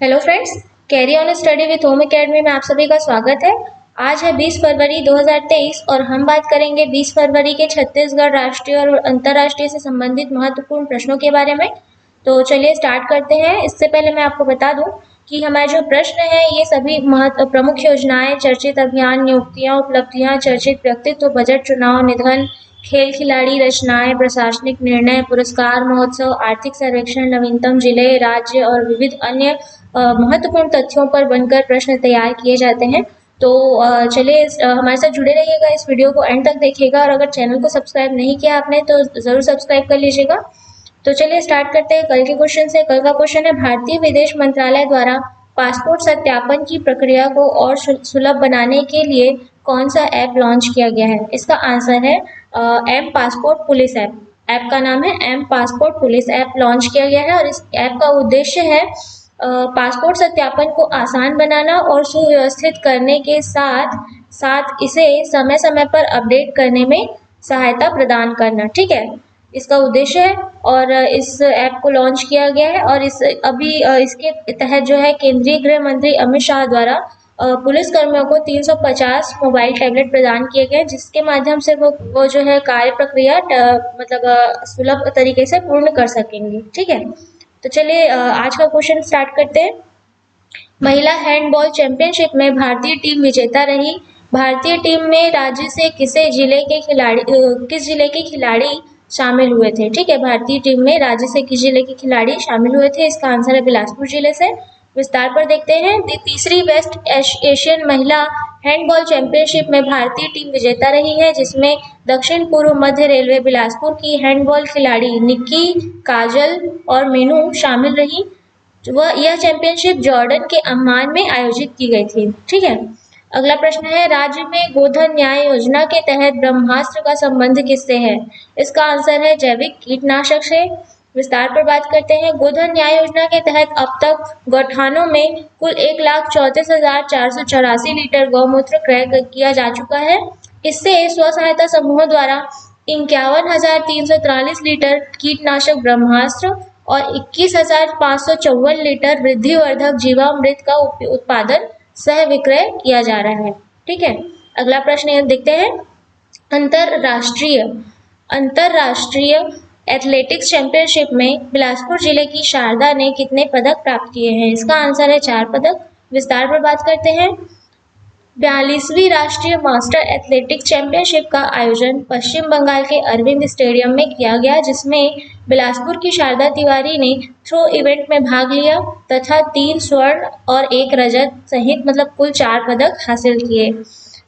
Hello friends, carry on study with home academy में आप सभी का स्वागत है। आज है 20 फरवरी 2023 और हम बात करेंगे 20 फरवरी के छत्तीसगढ़ राष्ट्रीय और अंतर्राष्ट्रीय से संबंधित महत्वपूर्ण प्रश्नों के बारे में। तो चलिए स्टार्ट करते हैं। इससे पहले मैं आपको बता दूं कि हमारे जो प्रश्न है ये सभी प्रमुख योजनाएं, चर्चित अभियान, नियुक्तियां, उपलब्धियां, चर्चित व्यक्तित्व, बजट, चुनाव, निधन, खेल खिलाड़ी, रचनाएं, प्रशासनिक निर्णय, पुरस्कार, महोत्सव, आर्थिक सर्वेक्षण, नवीनतम जिले, राज्य और विविध अन्य महत्वपूर्ण तथ्यों पर बनकर प्रश्न तैयार किए जाते हैं। तो चलिए हमारे साथ जुड़े रहिएगा, इस वीडियो को एंड तक देखिएगा और अगर चैनल को सब्सक्राइब नहीं किया आपने तो ज़रूर सब्सक्राइब कर लीजिएगा। तो चलिए स्टार्ट करते हैं कल के क्वेश्चन से। कल का क्वेश्चन है, भारतीय विदेश मंत्रालय द्वारा पासपोर्ट सत्यापन की प्रक्रिया को और सुलभ बनाने के लिए कौन सा ऐप लॉन्च किया गया है? इसका आंसर है M passport police app. App का नाम है M passport police app launch किया गया है और इस ऐप का उद्देश्य है पासपोर्ट सत्यापन को आसान बनाना और सुव्यवस्थित करने के साथ साथ इसे समय समय पर अपडेट करने में सहायता प्रदान करना। ठीक है, इसका उद्देश्य है और इस ऐप को लॉन्च किया गया है और इसके तहत जो है केंद्रीय गृह मंत्री अमित शाह द्वारा पुलिस कर्मियों को 350 मोबाइल टैबलेट प्रदान किए गए, जिसके माध्यम से वो जो है कार्य प्रक्रिया सुलभ तरीके से पूर्ण कर सकेंगे। ठीक है, तो चलिए आज का क्वेश्चन स्टार्ट करते हैं। महिला हैंडबॉल चैंपियनशिप में भारतीय टीम विजेता रही। भारतीय टीम में राज्य से किस जिले के खिलाड़ी शामिल हुए थे? ठीक है, भारतीय टीम में राज्य से किस जिले के खिलाड़ी शामिल हुए थे? इसका आंसर है बिलासपुर जिले से। विस्तार पर देखते हैं। तीसरी वेस्ट एशियन महिला हैंडबॉल चैंपियनशिप में भारतीय टीम विजेता रही है, जिसमें दक्षिण पूर्व मध्य रेलवे बिलासपुर की हैंडबॉल खिलाड़ी निक्की, काजल और मीनू शामिल रही। यह चैंपियनशिप जॉर्डन के अम्मान में आयोजित की गई थी। ठीक है, अगला प्रश्न है, राज्य में गोधन न्याय योजना के तहत ब्रह्मास्त्र का संबंध किससे है? इसका आंसर है जैविक कीटनाशक से। विस्तार पर बात करते हैं। गोधन न्याय योजना के तहत अब तक गौठानों में कुल 1,34,484 लीटर गौमूत्र क्रय किया जा चुका है। इससे स्व सहायता समूहों द्वारा 51,343 लीटर कीटनाशक ब्रह्मास्त्र और 21,554 लीटर वृद्धिवर्धक जीवामृत का उत्पादन सह विक्रय किया जा रहा है। ठीक है, अगला प्रश्न देखते हैं। अंतरराष्ट्रीय एथलेटिक्स चैंपियनशिप में बिलासपुर जिले की शारदा ने कितने पदक प्राप्त किए हैं? इसका आंसर है 4 पदक। विस्तार पर बात करते हैं। 42वीं राष्ट्रीय मास्टर एथलेटिक्स चैंपियनशिप का आयोजन पश्चिम बंगाल के अरविंद स्टेडियम में किया गया, जिसमें बिलासपुर की शारदा तिवारी ने थ्रो इवेंट में भाग लिया तथा 3 स्वर्ण और 1 रजत सहित कुल 4 पदक हासिल किए।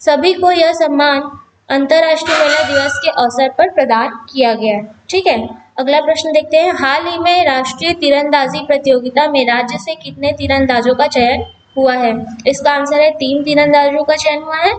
सभी को यह सम्मान अंतर्राष्ट्रीय महिला दिवस के अवसर पर प्रदान किया गया। ठीक है, अगला प्रश्न देखते हैं। हाल ही में राष्ट्रीय तीरंदाजी प्रतियोगिता में राज्य से कितने तीरंदाजों का चयन हुआ है? इसका आंसर है 3 तीरंदाजों का चयन हुआ है।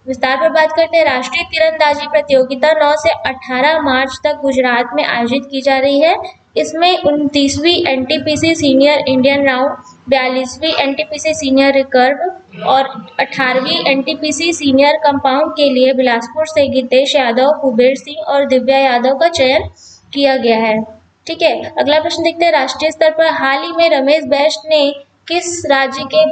विस्तार पर बात करते हैं। राष्ट्रीय तीरंदाजी प्रतियोगिता 9 से 18 मार्च तक गुजरात में आयोजित की जा रही है। इसमें 29वीं एनटीपीसी सीनियर इंडियन राउंड, 42वीं एनटीपीसी सीनियर रिकर्व और 18वीं एनटीपीसी सीनियर कंपाउंड के लिए बिलासपुर से गितेश यादव, कुबेर सिंह और दिव्या यादव का चयन किया गया है। ठीक है, अगला प्रश्न देखते हैं। राष्ट्रीय स्तर पर हाल ही में रमेश बैस ने किस राज्य के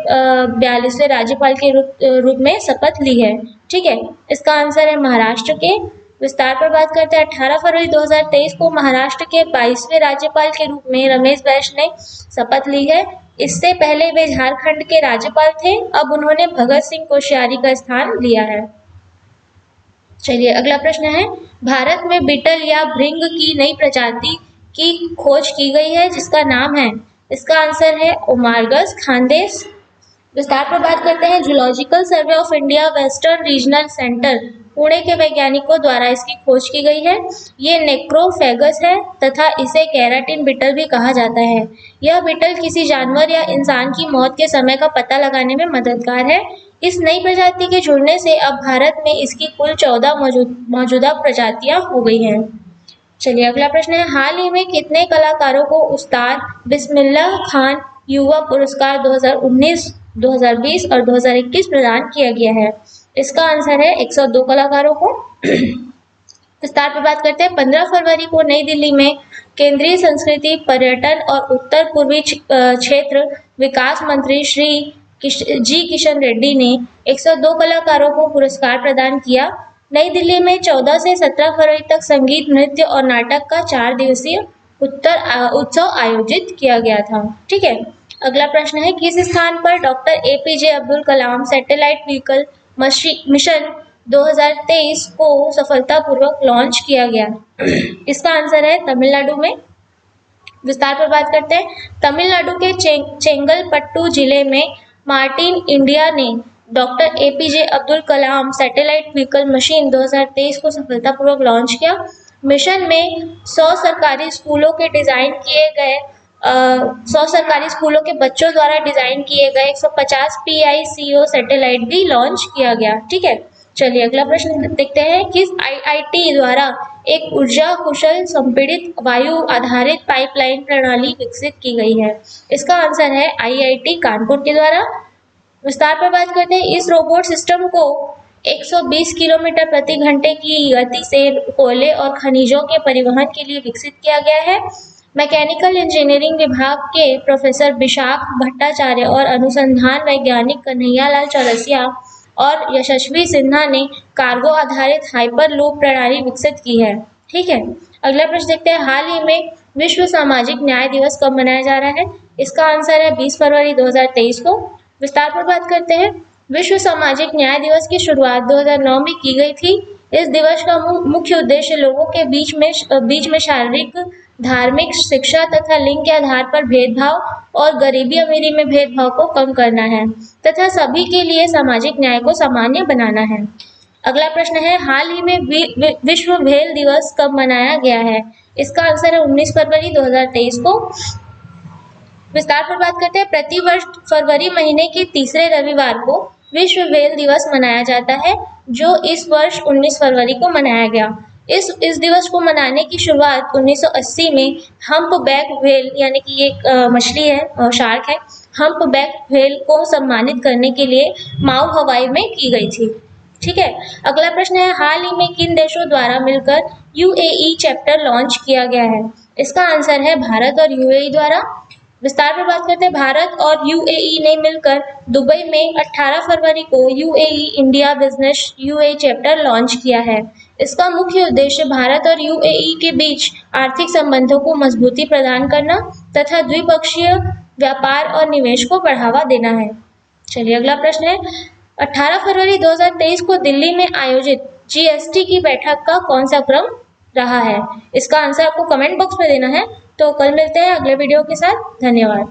42वें राज्यपाल के रूप में शपथ ली है? ठीक है, इसका आंसर है महाराष्ट्र के। विस्तार पर बात करते हैं। 18 फरवरी 2023 को महाराष्ट्र के 22वें राज्यपाल के रूप में रमेश बैस ने शपथ ली है। इससे पहले वे झारखंड के राज्यपाल थे। अब उन्होंने भगत सिंह कोश्यारी का स्थान लिया है। चलिए अगला प्रश्न है। भारत में बीटल या भृंग की नई प्रजाति की खोज की गई है, जिसका नाम है? इसका आंसर है ओमार्गस खांडेस। विस्तार पर बात करते हैं। Zoological survey of India western regional centre Pune के वैज्ञानिकों द्वारा इसकी खोज की गई है। ये नेक्रोफेगस है तथा इसे केराटिन बीटल भी कहा जाता है। यह बीटल किसी जानवर या इंसान की मौत के समय का पता लगाने में मददगार है। इस नई प्रजाति के जुड़ने से अब भारत में इसकी कुल 14 मौजूदा प्रजातियां हो गई हैं। चलिए अगला प्रश्न है। हाल ही में कितने कलाकारों को उस्ताद बिस्मिल्लाह खान युवा पुरस्कार 2019, 2020 और 2021 प्रदान किया गया है? इसका आंसर है 102 कलाकारों को। विस्तार पर बात करते हैं। 15 फरवरी को नई दिल्ली में केंद्रीय संस्कृति, पर्यटन और उत्तर पूर्वी क्षेत्र विकास मंत्री श्री जी किशन रेड्डी ने 102 कलाकारों को पुरस्कार प्रदान किया। नई दिल्ली में 14 से 17 फरवरी तक संगीत, नृत्य और नाटक का 4 दिवसीय उत्सव आयोजित किया गया था। ठीक है, अगला प्रश्न है, किस स्थान पर doctor APJ Abdul Kalam satellite vehicle mission 2023 को सफलतापूर्वक लॉन्च किया गया? इसका आंसर है तमिलनाडु में। विस्तार पर बात करते हैं। तमिलनाडु के चेंगलपट्टू जिले में मार्टिन इंडिया ने doctor APJ Abdul Kalam satellite vehicle machine 2023 को सफलतापूर्वक लॉन्च किया। मिशन में 100 सरकारी स्कूलों के डिजाइन किए गए 100 सरकारी स्कूलों के बच्चों द्वारा डिजाइन किए गए 150 PICO सैटेलाइट भी लॉन्च किया गया। ठीक है, चलिए अगला प्रश्न देखते हैं। किस IIT द्वारा एक ऊर्जा कुशल संपीड़ित वायु आधारित पाइपलाइन प्रणाली विकसित की गई है? इसका आंसर है IIT कानपुर के द्वारा। विस्तार पर बात करते हैं। इस रोबोट सिस्टम को 120 किलोमीटर प्रति घंटे की गति से कोयले और खनिजों के परिवहन के लिए विकसित किया गया है। मैकेनिकल इंजीनियरिंग विभाग के प्रोफेसर विशाख भट्टाचार्य और अनुसंधान वैज्ञानिक कन्हैयालाल चौरसिया और यशस्वी सिन्हा ने कार्गो आधारित हाइपर लूप प्रणाली विकसित की है। ठीक है, अगला प्रश्न देखते हैं। हाल ही में विश्व सामाजिक न्याय दिवस कब मनाया जा रहा है? इसका आंसर है 20 फरवरी 2023 को। विस्तार पर बात करते हैं। विश्व सामाजिक न्याय दिवस की शुरुआत 2009 में की गई थी। इस दिवस का मुख्य उद्देश्य लोगों के बीच में शारीरिक, धार्मिक, शिक्षा तथा लिंग के आधार पर भेदभाव और गरीबी अमीरी में भेदभाव को कम करना है तथा सभी के लिए सामाजिक न्याय को सामान्य बनाना है। अगला प्रश्न है, हाल ही में विश्व व्हेल दिवस कब मनाया गया है? इसका आंसर है 19 फरवरी 2023 को। विस्तार पर बात करते हैं। प्रतिवर्ष फरवरी महीने के तीसरे रविवार को विश्व व्हेल दिवस मनाया जाता है, जो इस वर्ष 19 फरवरी को मनाया गया। इस दिवस को मनाने की शुरुआत 1980 में हम्पबैक व्हेल यानी कि ये मछली है, शार्क है, हम्पबैक व्हेल को सम्मानित करने के लिए माउ हवाई में की गई थी। ठीक है, अगला प्रश्न है, हाल ही में किन देशों द्वारा मिलकर UAE चैप्टर लॉन्च किया गया है? इसका आंसर है भारत और UAE द्वारा। विस्तार पर बात करते हैं। भारत और UAE ने मिलकर दुबई में 18 फरवरी को UAE India business UAE chapter launch किया है। इसका मुख्य उद्देश्य भारत और UAE के बीच आर्थिक संबंधों को मजबूती प्रदान करना तथा द्विपक्षीय व्यापार और निवेश को बढ़ावा देना है। चलिए अगला प्रश्न है, 18 फरवरी 2023 को दिल्ली में आयोजित GST की बैठक का कौन सा क्रम रहा है? इसका आंसर आपको कमेंट बॉक्स में देना है। तो कल मिलते हैं अगले वीडियो के साथ। धन्यवाद।